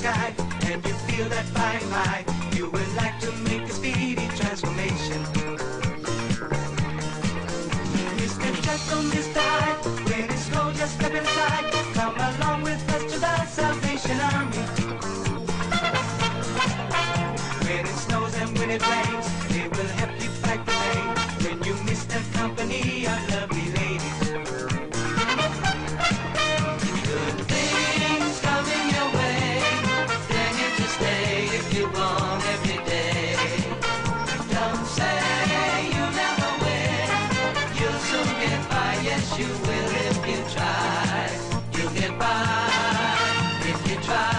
sky, and you feel that flying high. You would like to make a speedy transformation. Mr. Jekyll, Mr. Hyde, when it's cold, just step inside. Come along with us to the Salvation Army. When it snows and when it rains, they will help you fight the rain. When you miss the company of lovely ladies. Good things coming your way. They're here to stay if you want every day. Don't say you'll never win. You'll soon get by, yes you will if you try. You'll get by if you try.